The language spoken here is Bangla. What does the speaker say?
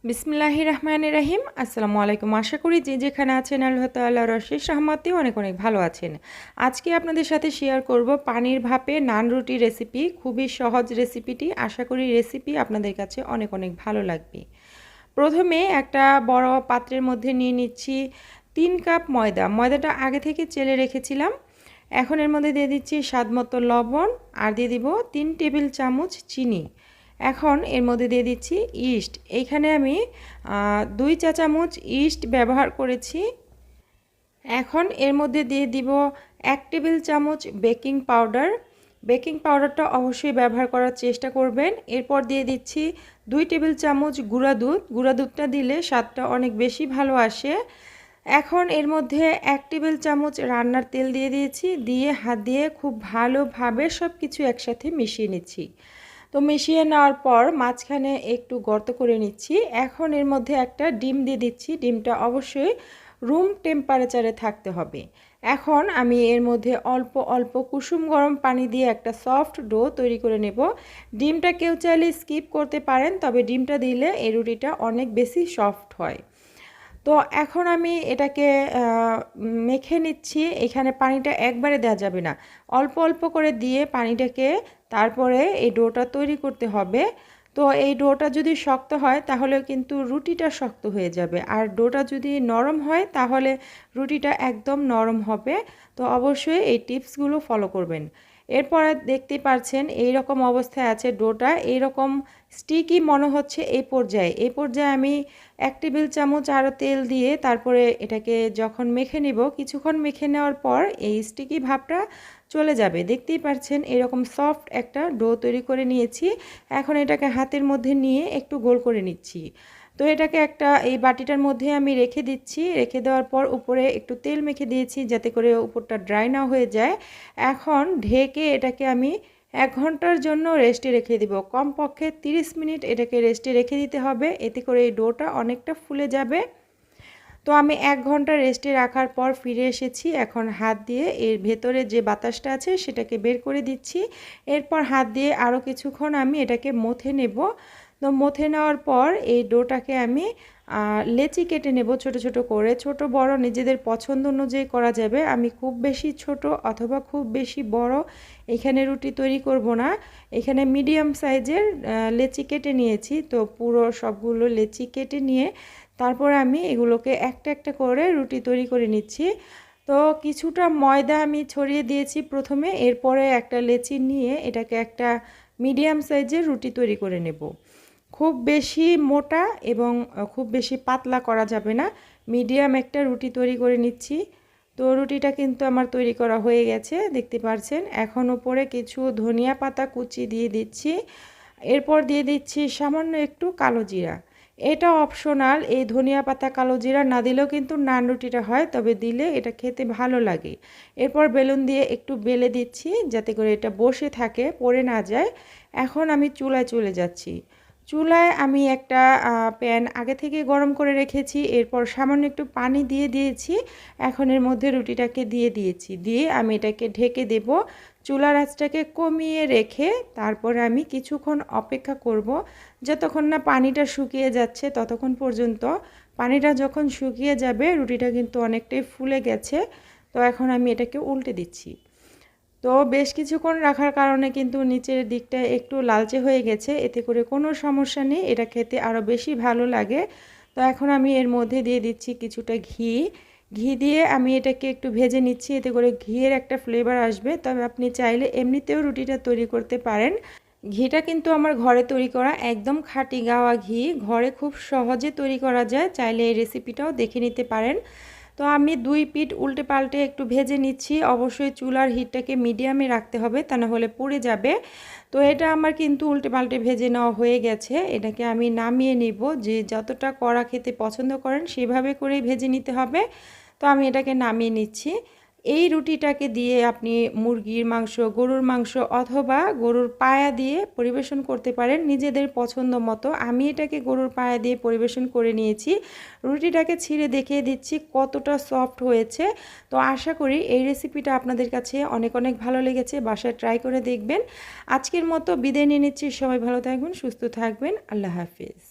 বিসমিল্লাহির রহমানির রহিম। আসসালামু আলাইকুম। আশা করি যে যেখানে আছেন আল্লাহ তাআলার অশেষ রহমতে অনেক অনেক ভালো আছেন। আজকে আপনাদের সাথে শেয়ার করব পানির ভাপে নান রুটি রেসিপি। খুবই সহজ রেসিপিটি। আশা করি রেসিপি আপনাদের কাছে অনেক অনেক ভালো লাগবে। প্রথমে একটা বড় পাত্রের মধ্যে নিয়ে নিচ্ছি 3 কাপ ময়দা। ময়দাটা আগে থেকে চেলে রেখেছিলাম। এখন এর মধ্যে দিয়ে দিচ্ছি স্বাদমতো লবণ আর দিয়ে দিব 3 টেবিল চামচ চিনি। এখন এর মধ্যে দিয়ে দিচ্ছি ইস্ট। এইখানে আমি 2 চা চামচ ইস্ট ব্যবহার করেছি। এখন এর মধ্যে দিয়ে দিব 1 টেবিল চামচ বেকিং পাউডার। বেকিং পাউডারটা অবশ্যই ব্যবহার করার চেষ্টা করবেন। এরপর দিয়ে দিচ্ছি 2 টেবিল চামচ গুঁড়া দুধ। গুঁড়া দুধটা দিলে স্বাদটা অনেক বেশি ভালো আসে। এখন এর মধ্যে 1 টেবিল চামচ রান্নার তেল দিয়ে দিয়েছি। দিয়ে হাত দিয়ে খুব ভালোভাবে সব কিছু একসাথে মিশিয়ে নিচ্ছি। তো মিশিয়ে নেওয়ার পর মাঝখানে একটু গর্ত করে নিচ্ছি। এখন এর মধ্যে একটা ডিম দিয়ে দিচ্ছি। ডিমটা অবশ্যই রুম টেম্পারেচারে থাকতে হবে। এখন আমি এর মধ্যে অল্প অল্প কুসুম গরম পানি দিয়ে একটা সফট ডো তৈরি করে নেব। ডিমটা কেউ চাইলে স্কিপ করতে পারেন, তবে ডিমটা দিলে এই রুটিটা অনেক বেশি সফট হয়। তো এখন আমি এটাকে মেখে নিচ্ছি। এখানে পানিটা একবারে দেওয়া যাবে না, অল্প অল্প করে দিয়ে পানিটাকে তারপরে এই ডোটা তৈরি করতে হবে। তো এই ডোটা যদি শক্ত হয় তাহলে কিন্তু রুটিটা শক্ত হয়ে যাবে, আর ডোটা যদি নরম হয় তাহলে রুটিটা একদম নরম হবে। তো অবশ্যই এই টিপসগুলো ফলো করবেন। এরপরে দেখতেই পাচ্ছেন এই রকম অবস্থায় আছে ডোটা। এইরকম স্টিকি মনে হচ্ছে এই পর্যায়ে আমি 1 টেবিল চামচ আরও তেল দিয়ে তারপরে এটাকে যখন মেখে নিব, কিছুক্ষণ মেখে নেওয়ার পর এই স্টিকি ভাবটা চলে যাবে। দেখতেই পাচ্ছেন এরকম সফট একটা ডো তৈরি করে নিয়েছি। এখন এটাকে হাতের মধ্যে নিয়ে একটু গোল করে নিচ্ছি। তো এটাকে একটা এই বাটিটার মধ্যে আমি রেখে দিচ্ছি। রেখে দেওয়ার পর উপরে একটু তেল মেখে দিয়েছি যাতে করে উপরটা ড্রাই না হয়ে যায়। এখন ঢেকে এটাকে আমি 1 ঘন্টার জন্য রেস্টে রেখে দিব। কমপক্ষে 30 মিনিট এটাকে রেস্টে রেখে দিতে হবে, এতে করে এই ডোটা অনেকটা ফুলে যাবে। তো আমি 1 ঘন্টা রেস্টে রাখার পর ফিরে এসেছি। এখন হাত দিয়ে এর ভেতরে যে বাতাসটা আছে সেটাকে বের করে দিচ্ছি। এরপর হাত দিয়ে আরও কিছুক্ষণ আমি এটাকে মথে নেব। তো মথে নেওয়ার পর এই ডোটাকে আমি লেচি কেটে নেব ছোট ছোট করে। ছোট বড় নিজেদের পছন্দ অনুযায়ী করা যাবে। আমি খুব বেশি ছোট অথবা খুব বেশি বড় এখানে রুটি তৈরি করব না। এখানে মিডিয়াম সাইজের লেচি কেটে নিয়েছি। তো পুরো সবগুলো লেচি কেটে নিয়ে তারপর আমি এগুলোকে একটা একটা করে রুটি তৈরি করে নিচ্ছি। তো কিছুটা ময়দা আমি ছড়িয়ে দিয়েছি প্রথমে, এরপরে একটা লেচি নিয়ে এটাকে একটা মিডিয়াম সাইজের রুটি তৈরি করে নেব। খুব বেশি মোটা এবং খুব বেশি পাতলা করা যাবে না, মিডিয়াম একটা রুটি তৈরি করে নিচ্ছি। তো রুটিটা কিন্তু আমার তৈরি করা হয়ে গেছে, দেখতে পাচ্ছেন। এখন উপরে কিছু ধনিয়া পাতা কুচি দিয়ে দিচ্ছি। এরপর দিয়ে দিচ্ছি সামান্য একটু কালো জিরা। এটা অপশনাল, এই ধনিয়া পাতা কালো জিরা না দিলেও কিন্তু নান রুটিটা হয়, তবে দিলে এটা খেতে ভালো লাগে। এরপর বেলুন দিয়ে একটু বেলে দিচ্ছি যাতে করে এটা বসে থাকে, পড়ে না যায়। এখন আমি চুলায় চলে যাচ্ছি। চুলায় আমি একটা প্যান আগে থেকে গরম করে রেখেছি। এরপর সামান্য একটু পানি দিয়ে দিয়েছি। এখন এর মধ্যে রুটিটাকে দিয়ে দিয়েছি। দিয়ে আমি এটাকে ঢেকে দেব। চুলার আঁচটাকে কমিয়ে রেখে তারপরে আমি কিছুক্ষণ অপেক্ষা করব, যতক্ষণ না পানিটা শুকিয়ে যাচ্ছে ততক্ষণ পর্যন্ত। পানিটা যখন শুকিয়ে যাবে রুটিটা কিন্তু অনেকটাই ফুলে গেছে। তো এখন আমি এটাকে উল্টে দিচ্ছি। তো বেশ কিছুক্ষণ রাখার কারণে কিন্তু নিচের দিকটা একটু লালচে হয়ে গেছে, এতে করে কোনো সমস্যা নেই, এটা খেতে আরও বেশি ভালো লাগে। তো এখন আমি এর মধ্যে দিয়ে দিচ্ছি কিছুটা ঘি। ঘি দিয়ে আমি এটাকে একটু ভেজে নিচ্ছি, এতে করে ঘিয়ের একটা ফ্লেভার আসবে। তবে আপনি চাইলে এমনিতেও রুটিটা তৈরি করতে পারেন। ঘিটা কিন্তু আমার ঘরে তৈরি করা, একদম খাঁটি গাওয়া ঘি, ঘরে খুব সহজে তৈরি করা যায়। চাইলে এই রেসিপিটাও দেখে নিতে পারেন। তো আমি 2 পিঠ উল্টে পাল্টে একটু ভেজে নিচ্ছি। অবশ্যই চুলার হিটটাকে মিডিয়ামে রাখতে হবে, তা না হলে পুড়ে যাবে। তো এটা আমার কিন্তু উল্টে পাল্টে ভেজে নেওয়া হয়ে গেছে। এটাকে আমি নামিয়ে নিব। যে যতটা কড়া খেতে পছন্দ করেন সেভাবে করেই ভেজে নিতে হবে। তো আমি এটাকে নামিয়ে নিচ্ছি। এই রুটিটাকে দিয়ে আপনি মুরগির মাংস, গরুর মাংস অথবা গরুর পায়া দিয়ে পরিবেশন করতে পারেন নিজেদের পছন্দ মতো। আমি এটাকে গরুর পায়া দিয়ে পরিবেশন করে নিয়েছি। রুটিটাকে ছিঁড়ে দেখিয়ে দিচ্ছি কতটা সফট হয়েছে। তো আশা করি এই রেসিপিটা আপনাদের কাছে অনেক অনেক ভালো লেগেছে, বাসায় ট্রাই করে দেখবেন। আজকের মতো বিদায় নিয়ে নিচ্ছি। সবাই ভালো থাকবেন, সুস্থ থাকবেন। আল্লাহ হাফিজ।